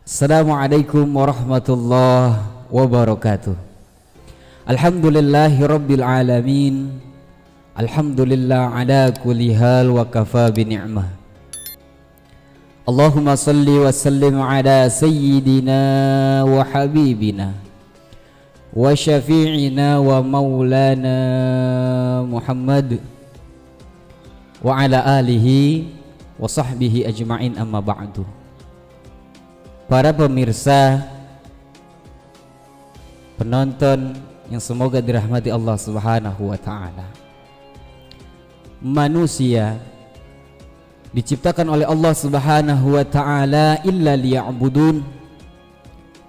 Assalamualaikum warahmatullahi wabarakatuh. Alhamdulillahi rabbil alamin. Alhamdulillah ala kulli hal wa kafa bi ni'mah. Allahumma salli wa sallim ala sayyidina wa habibina wa syafi'ina wa maulana Muhammad wa ala alihi wa sahbihi ajma'in, amma ba'du. Para pemirsa, penonton yang semoga dirahmati Allah Subhanahu wa ta'ala, manusia diciptakan oleh Allah Subhanahu wa ta'ala illa liya'budun,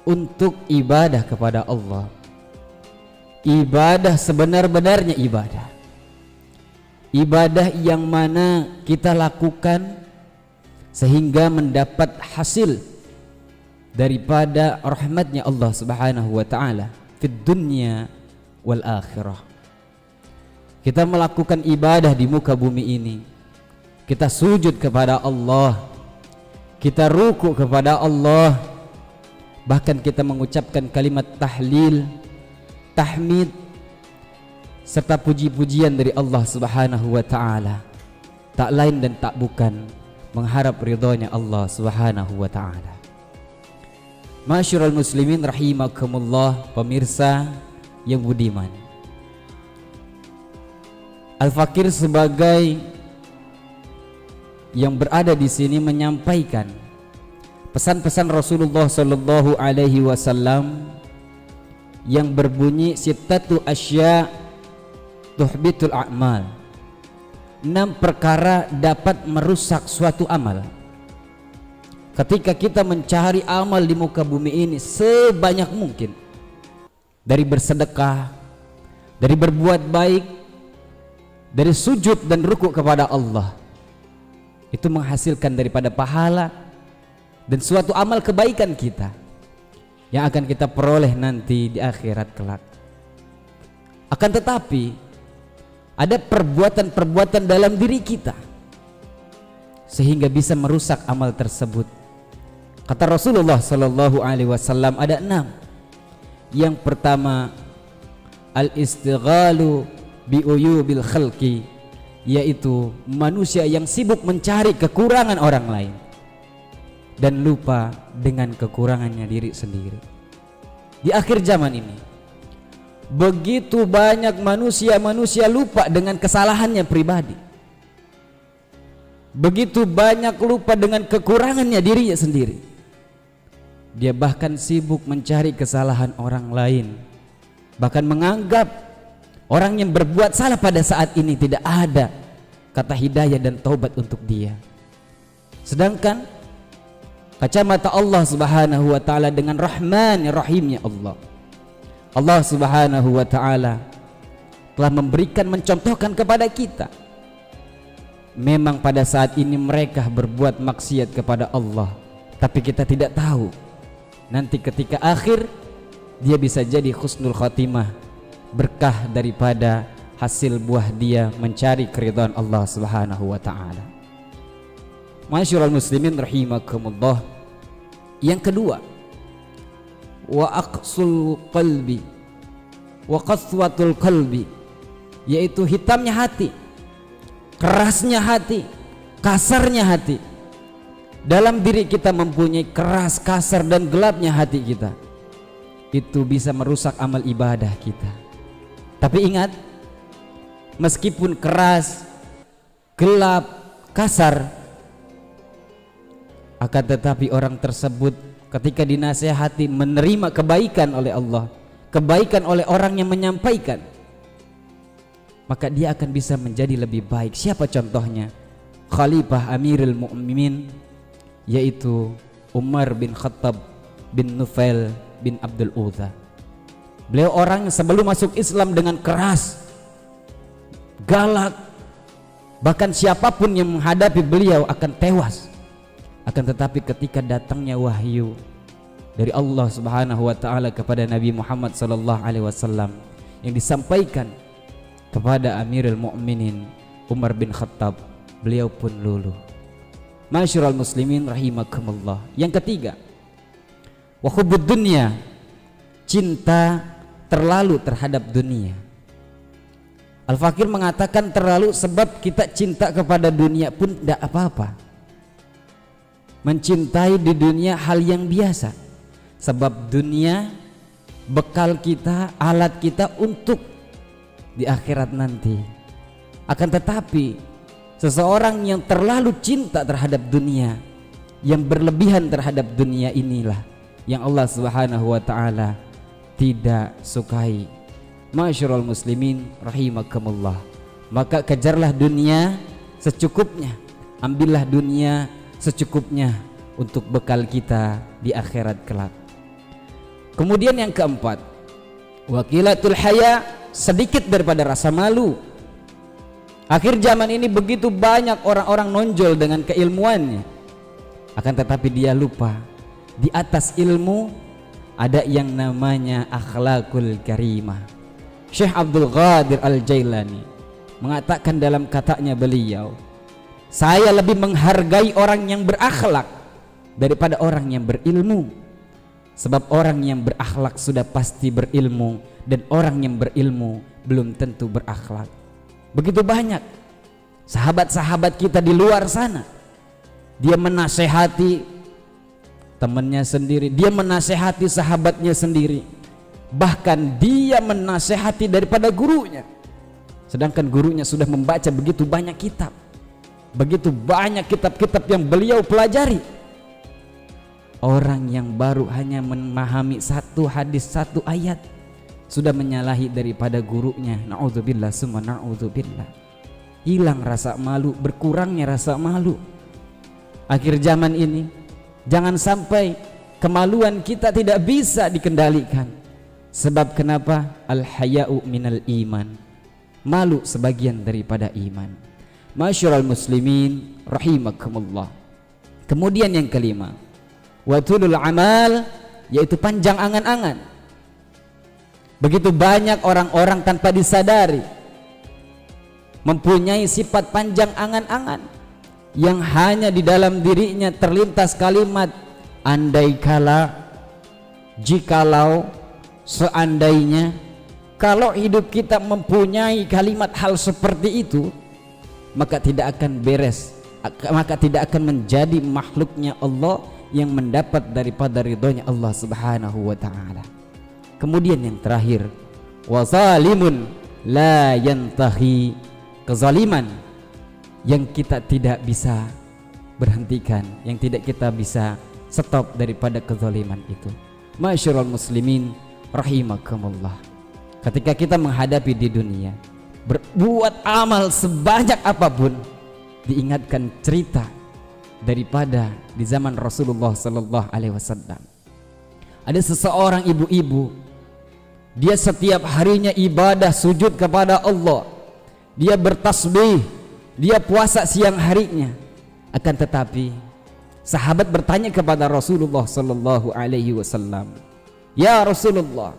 untuk ibadah kepada Allah. Ibadah sebenar-benarnya ibadah, ibadah yang mana kita lakukan sehingga mendapat hasil daripada rahmatnya Allah Subhanahu wa ta'ala fid dunya wal akhirah. Kita melakukan ibadah di muka bumi ini, kita sujud kepada Allah, kita ruku kepada Allah, bahkan kita mengucapkan kalimat tahlil, tahmid serta puji-pujian dari Allah Subhanahu wa ta'ala, tak lain dan tak bukan mengharap ridhonya Allah Subhanahu wa ta'ala. Masyarul muslimin rahimakumullah, pemirsa yang budiman, Al-Fakir sebagai yang berada di sini menyampaikan pesan-pesan Rasulullah sallallahu alaihi wasallam yang berbunyi sittatu asya tuhbitul a'mal. 6 perkara dapat merusak suatu amal. Ketika kita mencari amal di muka bumi ini sebanyak mungkin, dari bersedekah, dari berbuat baik, dari sujud dan ruku kepada Allah, itu menghasilkan daripada pahala dan suatu amal kebaikan kita yang akan kita peroleh nanti di akhirat kelak. Akan tetapi ada perbuatan-perbuatan dalam diri kita sehingga bisa merusak amal tersebut. Kata Rasulullah sallallahu alaihi wasallam ada 6. Yang pertama, al-istighalu bi uyubil khalqi, yaitu manusia yang sibuk mencari kekurangan orang lain dan lupa dengan kekurangannya diri sendiri. Di akhir zaman ini begitu banyak manusia lupa dengan kesalahannya pribadi, begitu banyak lupa dengan kekurangannya dirinya sendiri. Dia bahkan sibuk mencari kesalahan orang lain, bahkan menganggap orang yang berbuat salah pada saat ini tidak ada kata hidayah dan taubat untuk dia. Sedangkan kacamata Allah Subhanahu wa ta'ala dengan Rahman Rahimnya Allah Subhanahu wa ta'ala telah memberikan, mencontohkan kepada kita. Memang pada saat ini mereka berbuat maksiat kepada Allah, tapi kita tidak tahu nanti ketika akhir dia bisa jadi husnul khatimah, berkah daripada hasil buah dia mencari keridhaan Allah Subhanahu wa ta'ala. Masyarul muslimin rahimakumullah. Yang kedua, wa aqsul qalbi wa qaswatul qalbi, yaitu hitamnya hati, kerasnya hati, kasarnya hati. Dalam diri kita mempunyai keras, kasar dan gelapnya hati kita, itu bisa merusak amal ibadah kita. Tapi ingat, meskipun keras, gelap, kasar, akan tetapi orang tersebut ketika dinasihati menerima kebaikan oleh Allah, kebaikan oleh orang yang menyampaikan, maka dia akan bisa menjadi lebih baik. Siapa contohnya? Khalifah Amirul Mu'minin, yaitu Umar bin Khattab bin Nufail bin Abdul Uzza. Beliau orang yang sebelum masuk Islam dengan keras, galak, bahkan siapapun yang menghadapi beliau akan tewas. Akan tetapi ketika datangnya wahyu dari Allah Subhanahu wa ta'ala kepada Nabi Muhammad sallallahu alaihi wasallam yang disampaikan kepada Amirul Mu'minin Umar bin Khattab, beliau pun luluh. Masyarul muslimin rahimakumullah. Yang ketiga, Wa hubbud dunya, cinta terlalu terhadap dunia. Al-Fakir mengatakan terlalu sebab kita cinta kepada dunia pun tidak apa-apa. Mencintai di dunia hal yang biasa, sebab dunia bekal kita, alat kita untuk di akhirat nanti. Akan tetapi seseorang yang terlalu cinta terhadap dunia, yang berlebihan terhadap dunia, inilah yang Allah Subhanahu wa taala tidak sukai. Ma'asyiral muslimin rahimakumullah. Maka kejarlah dunia secukupnya, ambillah dunia secukupnya untuk bekal kita di akhirat kelak. Kemudian yang keempat, wakilatul haya, sedikit daripada rasa malu. Akhir zaman ini begitu banyak orang-orang nonjol dengan keilmuannya, akan tetapi dia lupa di atas ilmu ada yang namanya akhlakul karimah. Syekh Abdul Qadir Al-Jailani mengatakan dalam katanya beliau, saya lebih menghargai orang yang berakhlak daripada orang yang berilmu, sebab orang yang berakhlak sudah pasti berilmu, dan orang yang berilmu belum tentu berakhlak. Begitu banyak sahabat-sahabat kita di luar sana, dia menasehati temannya sendiri, dia menasehati sahabatnya sendiri, bahkan dia menasehati daripada gurunya, sedangkan gurunya sudah membaca begitu banyak kitab, begitu banyak kitab-kitab yang beliau pelajari. Orang yang baru hanya memahami satu hadis, satu ayat, sudah menyalahi daripada gurunya. Na'udzubillah summa na'udzubillah. Hilang rasa malu, berkurangnya rasa malu. Akhir zaman ini jangan sampai kemaluan kita tidak bisa dikendalikan. Sebab kenapa? Al-haya'u minal iman, malu sebagian daripada iman. Masyarul muslimin rahimakumullah. Kemudian yang kelima, watulul amal, yaitu panjang angan-angan. Begitu banyak orang-orang tanpa disadari mempunyai sifat panjang angan-angan, yang hanya di dalam dirinya terlintas kalimat andai kala, jikalau, seandainya. Kalau hidup kita mempunyai kalimat hal seperti itu, maka tidak akan beres, maka tidak akan menjadi makhluknya Allah yang mendapat daripada ridhonya Allah Subhanahu wa ta'ala. Kemudian yang terakhir, wa zalimun la yantahi, kezaliman yang kita tidak bisa berhentikan, yang tidak kita bisa stop daripada kezaliman itu. Masyarul muslimin rahimakumullah. Ketika kita menghadapi di dunia, berbuat amal sebanyak apapun, diingatkan cerita daripada di zaman Rasulullah sallallahu alaihi wasallam. Ada seseorang ibu-ibu, dia setiap harinya ibadah sujud kepada Allah, dia bertasbih, dia puasa siang harinya. Akan tetapi sahabat bertanya kepada Rasulullah sallallahu alaihi wasallam, "Ya Rasulullah,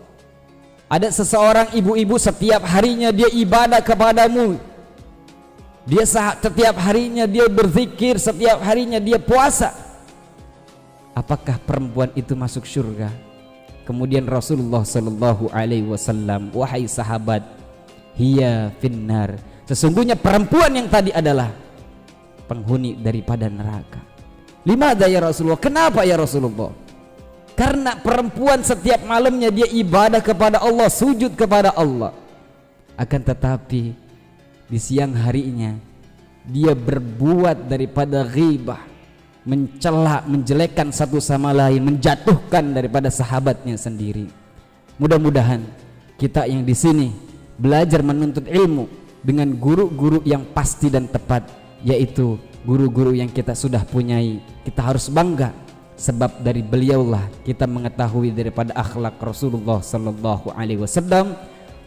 ada seseorang ibu-ibu setiap harinya dia ibadah kepadamu, dia setiap harinya dia berzikir, setiap harinya dia puasa. Apakah perempuan itu masuk surga?" Kemudian Rasulullah sallallahu alaihi wasallam, "Wahai sahabat, hiya finnar, sesungguhnya perempuan yang tadi adalah penghuni daripada neraka." Limadha ya Rasulullah? Kenapa ya Rasulullah? Karena perempuan setiap malamnya dia ibadah kepada Allah, sujud kepada Allah. Akan tetapi di siang harinya dia berbuat daripada ghibah, mencela, menjelekkan satu sama lain, menjatuhkan daripada sahabatnya sendiri. Mudah-mudahan kita yang di sini belajar menuntut ilmu dengan guru-guru yang pasti dan tepat, yaitu guru-guru yang kita sudah punyai. Kita harus bangga, sebab dari beliaulah kita mengetahui daripada akhlak Rasulullah sallallahu alaihi wasallam.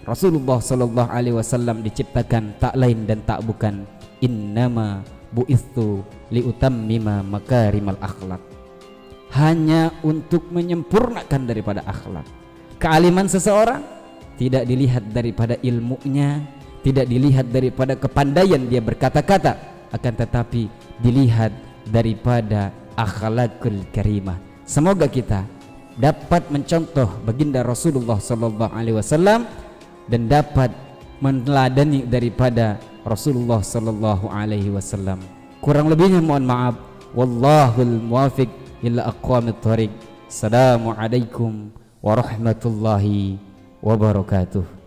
Rasulullah sallallahu alaihi wasallam diciptakan tak lain dan tak bukan, innama bu'ithu liutammima makarimal akhlak, hanya untuk menyempurnakan daripada akhlak. Kealiman seseorang tidak dilihat daripada ilmunya, tidak dilihat daripada kepandaian dia berkata-kata, akan tetapi dilihat daripada akhlakul karimah. Semoga kita dapat mencontoh baginda Rasulullah sallallahu alaihi wasallam dan dapat meneladani daripada Rasulullah sallallahu alaihi wasallam. Kurang lebihnya mohon maaf. Wallahul muwafiq ila aqwamit thoriq. Assalamualaikum warahmatullahi wabarakatuh.